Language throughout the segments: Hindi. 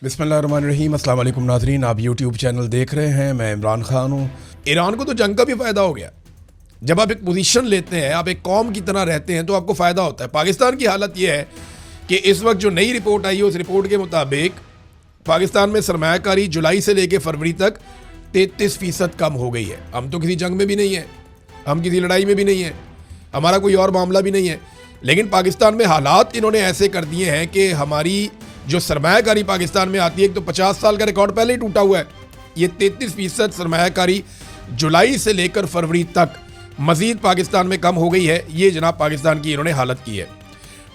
बिस्मिल्लाहिर्रहमानिर्रहीम। अस्सलाम वालेकुम नाज़रीन, आप यूट्यूब चैनल देख रहे हैं। मैं इमरान खान हूँ। ईरान को तो जंग का भी फ़ायदा हो गया। जब आप एक पोजीशन लेते हैं, आप एक कौम की तरह रहते हैं, तो आपको फ़ायदा होता है। पाकिस्तान की हालत यह है कि इस वक्त जो नई रिपोर्ट आई है, उस रिपोर्ट के मुताबिक पाकिस्तान में सरमायाकारी जुलाई से लेकर फरवरी तक 33% कम हो गई है। हम तो किसी जंग में भी नहीं है, हम किसी लड़ाई में भी नहीं है, हमारा कोई और मामला भी नहीं है, लेकिन पाकिस्तान में हालात इन्होंने ऐसे कर दिए हैं कि हमारी जो सरमायाकारी पाकिस्तान में आती है, एक तो 50 साल का रिकॉर्ड पहले ही टूटा हुआ है। ये 33% सरमायाकारी जुलाई से लेकर फरवरी तक मजीद पाकिस्तान में कम हो गई है। ये जनाब पाकिस्तान की इन्होंने हालत की है।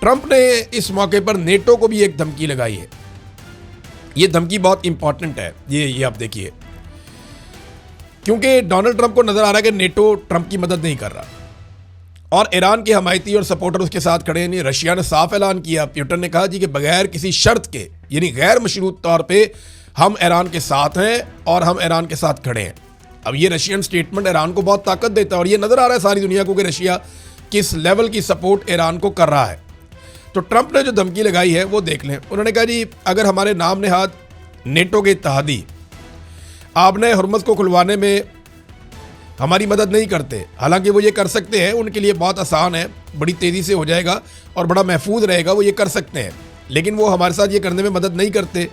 ट्रंप ने इस मौके पर नेटो को भी एक धमकी लगाई है। ये धमकी बहुत इंपॉर्टेंट है। ये आप देखिए, क्योंकि डोनाल्ड ट्रंप को नजर आ रहा है कि नेटो ट्रंप की मदद नहीं कर रहा और ईरान के हमायती और सपोर्टर उसके साथ खड़े हैं। रशिया ने साफ ऐलान किया, प्यूटन ने कहा जी कि बगैर किसी शर्त के, यानी गैर मशरूत तौर पे हम ईरान के साथ हैं और हम ईरान के साथ खड़े हैं। अब ये रशियन स्टेटमेंट ईरान को बहुत ताकत देता है और ये नजर आ रहा है सारी दुनिया को कि रशिया किस लेवल की सपोर्ट ईरान को कर रहा है। तो ट्रंप ने जो धमकी लगाई है वो देख लें। उन्होंने कहा जी अगर हमारे नाम नेहाद नेटो के इत्तेहादी आपने हुर्मुज़ को खुलवाने में हमारी मदद नहीं करते, हालांकि वो ये कर सकते हैं, उनके लिए बहुत आसान है, बड़ी तेज़ी से हो जाएगा और बड़ा महफूज रहेगा, वो ये कर सकते हैं, लेकिन वो हमारे साथ ये करने में मदद नहीं करते।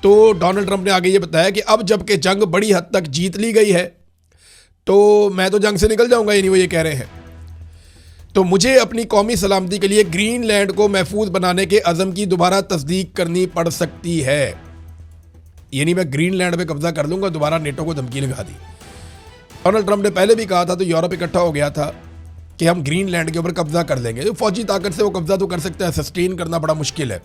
तो डोनाल्ड ट्रंप ने आगे ये बताया कि अब जबकि जंग बड़ी हद तक जीत ली गई है तो मैं तो जंग से निकल जाऊंगा, यानी वो ये कह रहे हैं। तो मुझे अपनी कौमी सलामती के लिए ग्रीनलैंड को महफूज बनाने के अज़म की दोबारा तस्दीक करनी पड़ सकती है, यानी मैं ग्रीनलैंड पे कब्जा कर लूंगा। दोबारा नेटो को धमकी लगा दी। डोनाल्ड ट्रंप ने पहले भी कहा था, तो यूरोप इकट्ठा हो गया था कि हम ग्रीनलैंड के ऊपर कब्जा कर लेंगे। तो फौजी ताकत से वो कब्जा तो कर सकता है, सस्टेन करना बड़ा मुश्किल है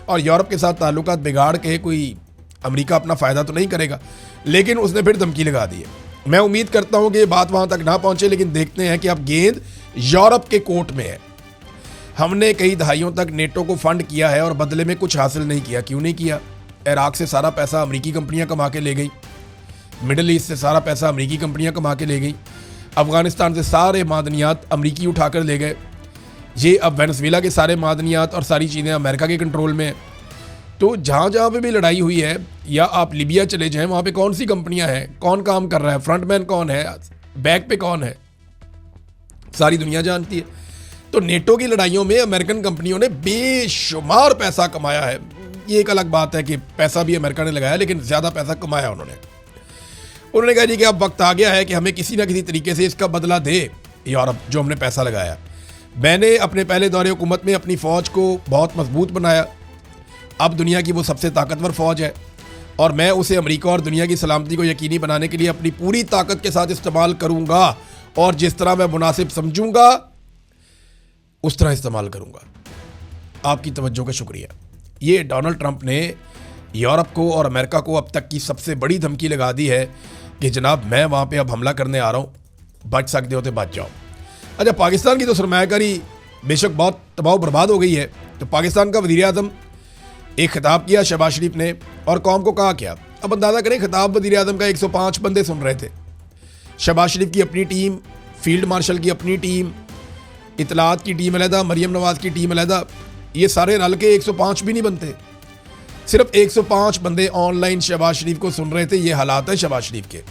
और यूरोप के साथ ताल्लुकात बिगाड़ के कोई अमेरिका अपना फ़ायदा तो नहीं करेगा, लेकिन उसने फिर धमकी लगा दी है। मैं उम्मीद करता हूँ कि ये बात वहाँ तक ना पहुँचे, लेकिन देखते हैं कि अब गेंद यूरोप के कोर्ट में है। हमने कई दहाइयों तक नेटो को फंड किया है और बदले में कुछ हासिल नहीं किया। क्यों नहीं किया? इराक से सारा पैसा अमेरिकी कंपनियां कमा के ले गई, मिडल ईस्ट से सारा पैसा अमेरिकी कंपनियां कमा के ले गई, अफगानिस्तान से सारे मादनियात अमेरिकी उठाकर ले गए, ये अब वेनेजुएला के सारे मादनियात और सारी चीज़ें अमेरिका के कंट्रोल में हैं। तो जहाँ जहाँ पे भी लड़ाई हुई है, या आप लीबिया चले जाएँ, वहाँ पे कौन सी कंपनियाँ हैं, कौन काम कर रहा है, फ्रंटमैन कौन है, बैक पे कौन है, सारी दुनिया जानती है। तो नेटो की लड़ाइयों में अमेरिकन कंपनियों ने बेशुमार पैसा कमाया है। ये एक अलग बात है कि पैसा भी अमेरिका ने लगाया, लेकिन ज़्यादा पैसा कमाया उन्होंने कहा जी कि अब वक्त आ गया है कि हमें किसी ना किसी तरीके से इसका बदला दे यूरोप, जो हमने पैसा लगाया। मैंने अपने पहले दौरे हुकूमत में अपनी फ़ौज को बहुत मजबूत बनाया, अब दुनिया की वो सबसे ताकतवर फ़ौज है और मैं उसे अमेरिका और दुनिया की सलामती को यकीनी बनाने के लिए अपनी पूरी ताकत के साथ इस्तेमाल करूँगा और जिस तरह मैं मुनासिब समझूंगा उस तरह इस्तेमाल करूँगा। आपकी तवज्जो का शुक्रिया। ये डोनाल्ड ट्रंप ने यूरोप को और अमेरिका को अब तक की सबसे बड़ी धमकी लगा दी है कि जनाब मैं वहाँ पे अब हमला करने आ रहा हूँ, बच सकते हो तो बच जाओ। अच्छा, पाकिस्तान की तो सरमायाकारी बेशक बहुत तबाह बर्बाद हो गई है। तो पाकिस्तान का वज़ीर आज़म एक खिताब किया शहबाज शरीफ ने और कौम को कहा क्या? अब अंदाज़ा करें, खिताब वज़ीर आज़म का 105 बंदे सुन रहे थे। शहबाज शरीफ की अपनी टीम, फील्ड मार्शल की अपनी टीम, इतलात की टीम अलहदा, मरियम नवाज़ की टीम अलहदा, ये सारे रल के 105 भी नहीं बनते। सिर्फ 105 बंदे ऑनलाइन शहबाज शरीफ को सुन रहे थे। ये हालात है शहबाज शरीफ के,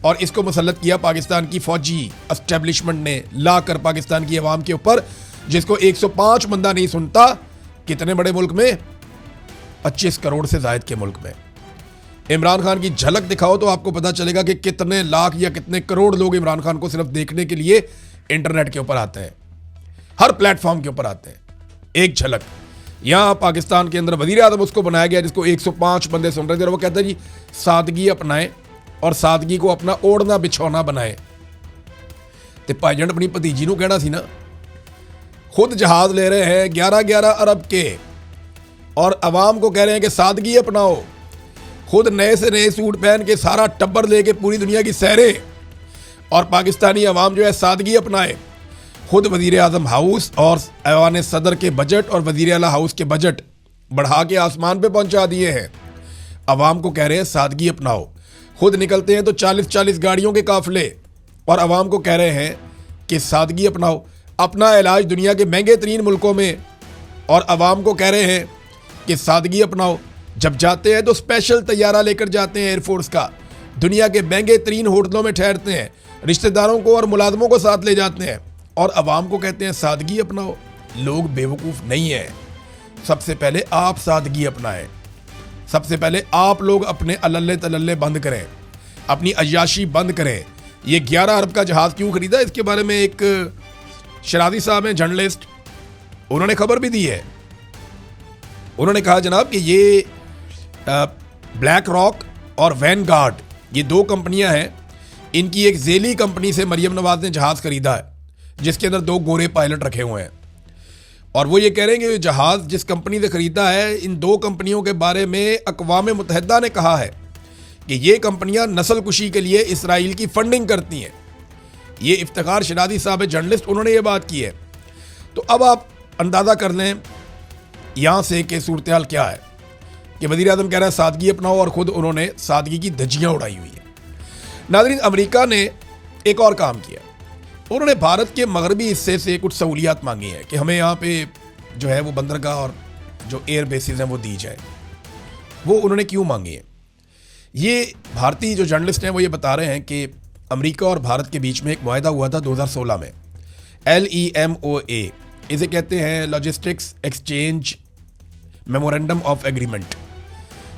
और इसको मुसल्लत किया पाकिस्तान की फौजी एस्टेब्लिशमेंट ने लाकर पाकिस्तान की आवाम के ऊपर, जिसको 105 बंदा नहीं सुनता। कितने बड़े मुल्क में? 25 करोड़ से ज़ायद के मुल्क में। इमरान खान की झलक दिखाओ तो आपको पता चलेगा कि कितने लाख या कितने करोड़ लोग इमरान खान को सिर्फ देखने के लिए इंटरनेट के ऊपर आते हैं, हर प्लेटफॉर्म के ऊपर आते हैं। एक झलक। यहाँ पाकिस्तान के अंदर वज़ीर आज़म उसको बनाया गया जिसको 105 बंदे सुन रहे थे और वो कहता है जी सादगी अपनाएं और सादगी को अपना ओढ़ना बिछौना बनाए। तो भाईजान अपनी भतीजी को कहना सी ना, खुद जहाज ले रहे हैं 11-11 अरब के और अवाम को कह रहे हैं कि सादगी अपनाओ, खुद नए से नए सूट पहन के सारा टब्बर लेके पूरी दुनिया की सैरें, और पाकिस्तानी अवाम जो है सादगी अपनाए। खुद वज़ीर आज़म हाउस और ऐवान सदर के बजट और वज़ीर आला हाउस के बजट बढ़ा के आसमान पे पहुंचा दिए हैं। अवाम को कह रहे हैं सादगी अपनाओ। खुद निकलते हैं तो 40-40 गाड़ियों के काफिले और अवाम को कह रहे हैं कि सादगी अपनाओ। अपना इलाज दुनिया के महंगे तरीन मुल्कों में और अवाम को कह रहे हैं कि सादगी अपनाओ। जब जाते हैं तो स्पेशल तैयारा लेकर जाते हैं एयरफोर्स का, दुनिया के महंगे तरीन होटलों में ठहरते हैं, रिश्तेदारों को और मुलाजमों को साथ ले जाते हैं और अवाम को कहते हैं सादगी अपनाओ। लोग बेवकूफ़ नहीं है। सबसे पहले आप सादगी अपनाएं। सबसे पहले आप लोग अपने अल्ले तल्ले बंद करें, अपनी अय्याशी बंद करें। ये 11 अरब का जहाज़ क्यों खरीदा, इसके बारे में एक शराजी साहब हैं जर्नलिस्ट, उन्होंने खबर भी दी है। उन्होंने कहा जनाब कि ये ब्लैक रॉक और वैनगार्ड, ये 2 कंपनियां हैं, इनकी एक जेली कंपनी से मरियम नवाज ने जहाज़ खरीदा है जिसके अंदर 2 गोरे पायलट रखे हुए हैं। और वो ये कह रहे हैं कि जहाज़ जिस कंपनी से खरीदा है, इन 2 कंपनियों के बारे में अक़वाम मुत्तहिदा ने कहा है कि ये कंपनियां नस्ल कुशी के लिए इसराइल की फंडिंग करती हैं। ये इफ्तिखार शराजी साहब जर्नलिस्ट, उन्होंने ये बात की है। तो अब आप अंदाज़ा कर लें यहाँ से कि सूरत हाल क्या है कि वज़ीर आज़म कह रहा है सादगी अपनाओ और ख़ुद उन्होंने सादगी की धज्जियाँ उड़ाई हुई है। नाज़रीन, अमेरिका ने एक और काम किया, उन्होंने भारत के मगरबी हिस्से से कुछ सहूलियात मांगी हैं कि हमें यहाँ पे जो है वो बंदरगाह और जो एयर बेसिस हैं वो दी जाए। वो उन्होंने क्यों मांगी है? ये भारतीय जो जर्नलिस्ट हैं वो ये बता रहे हैं कि अमेरिका और भारत के बीच में एक मुआहदा हुआ था 2016 में, LEMOA, इसे कहते हैं logistics exchange memorandum of agreement.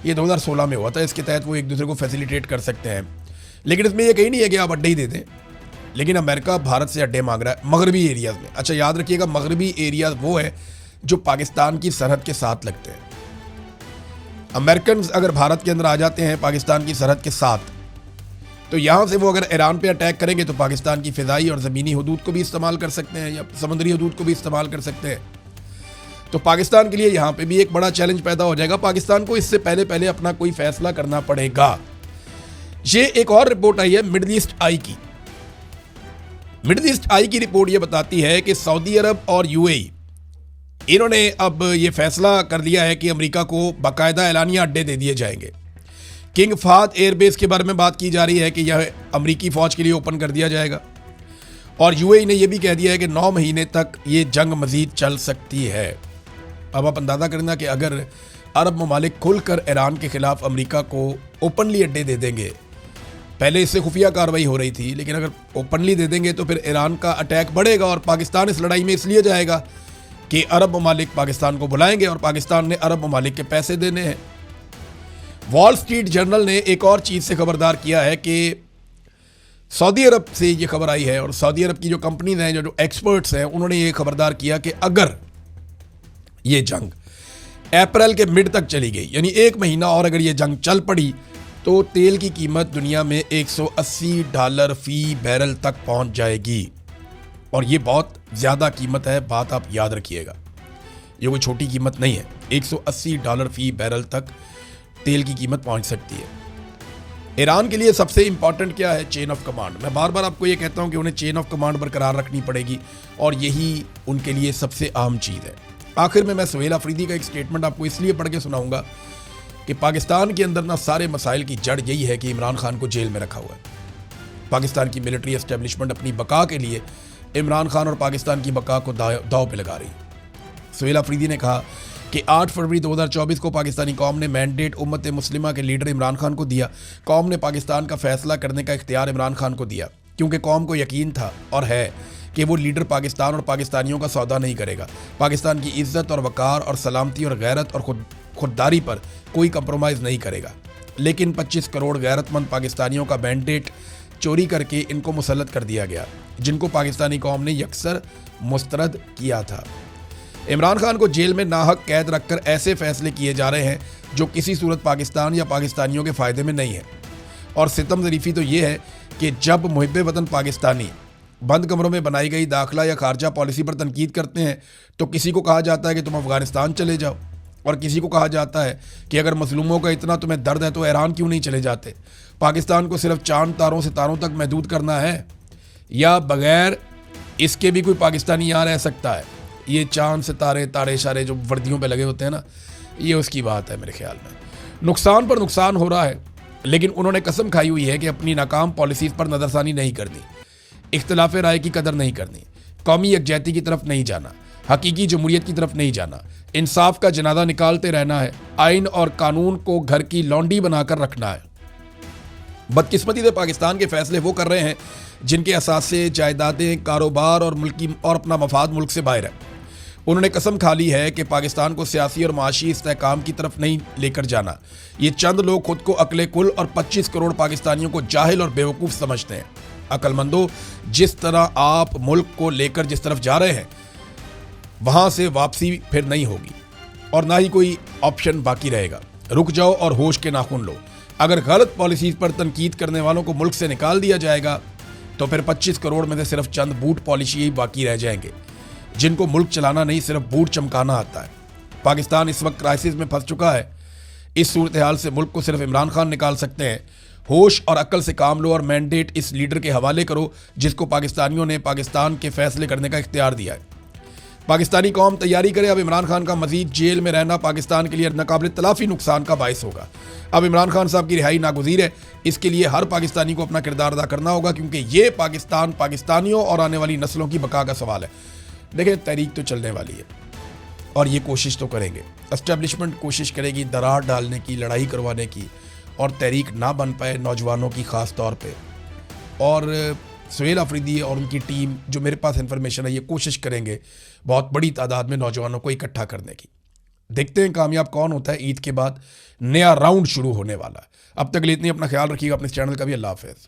ये 2016 में हुआ था। इसके तहत वो एक दूसरे को फैसिलिटेट कर सकते हैं, लेकिन इसमें ये कहीं नहीं है कि आप अड्डे ही दे दें। लेकिन अमेरिका भारत से अड्डे मांग रहा है मगरबी एरियाज़ में। अच्छा, याद रखिएगा, मगरबी एरियाज वो है जो पाकिस्तान की सरहद के साथ लगते हैं। अमेरिकन अगर भारत के अंदर आ जाते हैं पाकिस्तान की सरहद के साथ, तो यहाँ से वो अगर ईरान पे अटैक करेंगे तो पाकिस्तान की फ़िज़ाई और ज़मीनी हदूद को भी इस्तेमाल कर सकते हैं या समुद्री हदूद को भी इस्तेमाल कर सकते हैं। तो पाकिस्तान के लिए यहाँ पे भी एक बड़ा चैलेंज पैदा हो जाएगा। पाकिस्तान को इससे पहले अपना कोई फैसला करना पड़ेगा। ये एक और रिपोर्ट आई है मिडल ईस्ट आई की। मिडल ईस्ट आई की रिपोर्ट ये बताती है कि सऊदी अरब और UAE, इन्होंने अब ये फैसला कर लिया है कि अमेरिका को बाकायदा एलानिया अड्डे दे दिए जाएंगे। किंग फहद एयरबेस के बारे में बात की जा रही है कि यह अमेरिकी फ़ौज के लिए ओपन कर दिया जाएगा। और UAE ने यह भी कह दिया है कि 9 महीने तक ये जंग मज़ीद चल सकती है। अब आप अंदाज़ा करना कि अगर अरब ममालिक खुलकर ईरान के ख़िलाफ़ अमेरिका को ओपनली अड्डे दे देंगे, पहले इससे खुफिया कार्रवाई हो रही थी, लेकिन अगर ओपनली दे देंगे तो फिर ईरान का अटैक बढ़ेगा और पाकिस्तान इस लड़ाई में इसलिए जाएगा कि अरब ममालिक पाकिस्तान को बुलाएंगे और पाकिस्तान ने अरब ममालिक के पैसे देने हैं। वॉल स्ट्रीट जर्नल ने एक और चीज़ से खबरदार किया है कि सऊदी अरब से ये खबर आई है और सऊदी अरब की जो कंपनीज हैं, जो एक्सपर्ट्स हैं, उन्होंने ये खबरदार किया कि अगर ये जंग अप्रैल के मिड तक चली गई, यानी 1 महीना और अगर ये जंग चल पड़ी, तो तेल की कीमत दुनिया में $180 फी बैरल तक पहुंच जाएगी। और ये बहुत ज़्यादा कीमत है, बात आप याद रखिएगा, ये कोई छोटी कीमत नहीं है। $180 फी बैरल तक तेल की कीमत पहुंच सकती है। ईरान के लिए सबसे इंपॉर्टेंट क्या है? Chain of command. मैं बार बार आपको ये कहता हूं कि उन्हें चेन ऑफ कमांड बरकरार रखनी पड़ेगी और यही उनके लिए सबसे अहम चीज़ है। आखिर में मैं सुहेल अफरीदी का एक स्टेटमेंट आपको इसलिए पढ़ के सुनाऊंगा कि पाकिस्तान के अंदर ना सारे मसाइल की जड़ यही है कि इमरान खान को जेल में रखा हुआ है। पाकिस्तान की मिलिट्री एस्टेब्लिशमेंट अपनी बका के लिए इमरान खान और पाकिस्तान की बका को दाव पे लगा रही। सुहेल अफरीदी ने कहा कि 8 फरवरी 2024 को पाकिस्तानी कौम ने मैंडेट उम्मत मुस्लिमा के लीडर इमरान खान को दिया। कौम ने पाकिस्तान का फैसला करने का इख्तियार इमरान खान को दिया क्योंकि कौम को यकीन था और है कि वो लीडर पाकिस्तान और पाकिस्तानियों का सौदा नहीं करेगा। पाकिस्तान की इज्जत और वकार और सलामती और गैरत और खुददारी पर कोई कंप्रोमाइज़ नहीं करेगा। लेकिन 25 करोड़ गैरतमंद पाकिस्तानियों का मैंडेट चोरी करके इनको मुसल्लत कर दिया गया, जिनको पाकिस्तानी कौम ने यकसर मुस्तरद किया था। इमरान खान को जेल में नाहक कैद रखकर ऐसे फैसले किए जा रहे हैं जो किसी सूरत पाकिस्तान या पाकिस्तानियों के फ़ायदे में नहीं है। और सितम ज़रीफ़ी तो ये है कि जब मुहिब्बे वतन पाकिस्तानी बंद कमरों में बनाई गई दाखिला या खारजा पॉलिसी पर तनकीद करते हैं तो किसी को कहा जाता है कि तुम अफ़गानिस्तान चले जाओ और किसी को कहा जाता है कि अगर मजलूमों का इतना तुम्हें दर्द है तो ईरान क्यों नहीं चले जाते। पाकिस्तान को सिर्फ चांद तारों सितारों तक महदूद करना है या बग़ैर इसके भी कोई पाकिस्तानी यहाँ रह सकता है? ये चांद सितारे तारे इशारे जो वर्दियों पे लगे होते हैं ना, ये उसकी बात है। मेरे ख्याल में नुकसान पर नुकसान हो रहा है, लेकिन उन्होंने कसम खाई हुई है कि अपनी नाकाम पॉलिसीज़ पर नज़रसानी नहीं करनी, इख्तिलाफ राय की कदर नहीं करनी, कौमी यकजहती की तरफ नहीं जाना, हकीकी जमहूरियत की तरफ नहीं जाना, इंसाफ का जनाजा निकालते रहना है, आइन और कानून को घर की लौंडी बनाकर रखना है। बदकिस्मती से पाकिस्तान के फैसले वो कर रहे हैं जिनके असासे, जायदादें, कारोबार और अपना मफाद मुल्क से बाहर है। उन्होंने कसम खा ली है कि पाकिस्तान को सियासी और माशी इस्तेहकाम की तरफ नहीं लेकर जाना। ये चंद लोग खुद को अकले कुल और 25 करोड़ पाकिस्तानियों को जाहिल और बेवकूफ़ समझते हैं। अकलमंदों, जिस तरह आप मुल्क को लेकर जिस तरफ जा रहे हैं वहाँ से वापसी फिर नहीं होगी और ना ही कोई ऑप्शन बाकी रहेगा। रुक जाओ और होश के नाखून लो। अगर गलत पॉलिसीज पर तनकीद करने वालों को मुल्क से निकाल दिया जाएगा तो फिर 25 करोड़ में से सिर्फ चंद बूट पॉलिसी ही बाकी रह जाएंगे जिनको मुल्क चलाना नहीं, सिर्फ बूट चमकाना आता है। पाकिस्तान इस वक्त क्राइसिस में फंस चुका है। इस सूरत हाल से मुल्क को सिर्फ इमरान खान निकाल सकते हैं। होश और अक्ल से काम लो और मैंडेट इस लीडर के हवाले करो जिसको पाकिस्तानियों ने पाकिस्तान के फैसले करने का इख्तियार दिया है। पाकिस्तानी कौम तैयारी करे, अब इमरान खान का मजीद जेल में रहना पाकिस्तान के लिए नाकाबिल तलाफी नुकसान का बायस होगा। अब इमरान खान साहब की रिहाई नागुज़ीर है। इसके लिए हर पाकिस्तानी को अपना किरदार अदा करना होगा क्योंकि ये पाकिस्तान, पाकिस्तानियों और आने वाली नस्लों की बका का सवाल है। देखिए, तहरीक तो चलने वाली है और ये कोशिश तो करेंगे, एस्टेब्लिशमेंट कोशिश करेगी दरार डालने की, लड़ाई करवाने की, और तहरीक ना बन पाए नौजवानों की ख़ास तौर पे। और सुहेल अफरीदी और उनकी टीम, जो मेरे पास इन्फॉर्मेशन है, ये कोशिश करेंगे बहुत बड़ी तादाद में नौजवानों को इकट्ठा करने की। देखते हैं कामयाब कौन होता है। ईद के बाद नया राउंड शुरू होने वाला है। अब तक के लिए इतनी, अपना ख्याल रखिएगा, अपने चैनल का भी। अल्लाह हाफ़िज़।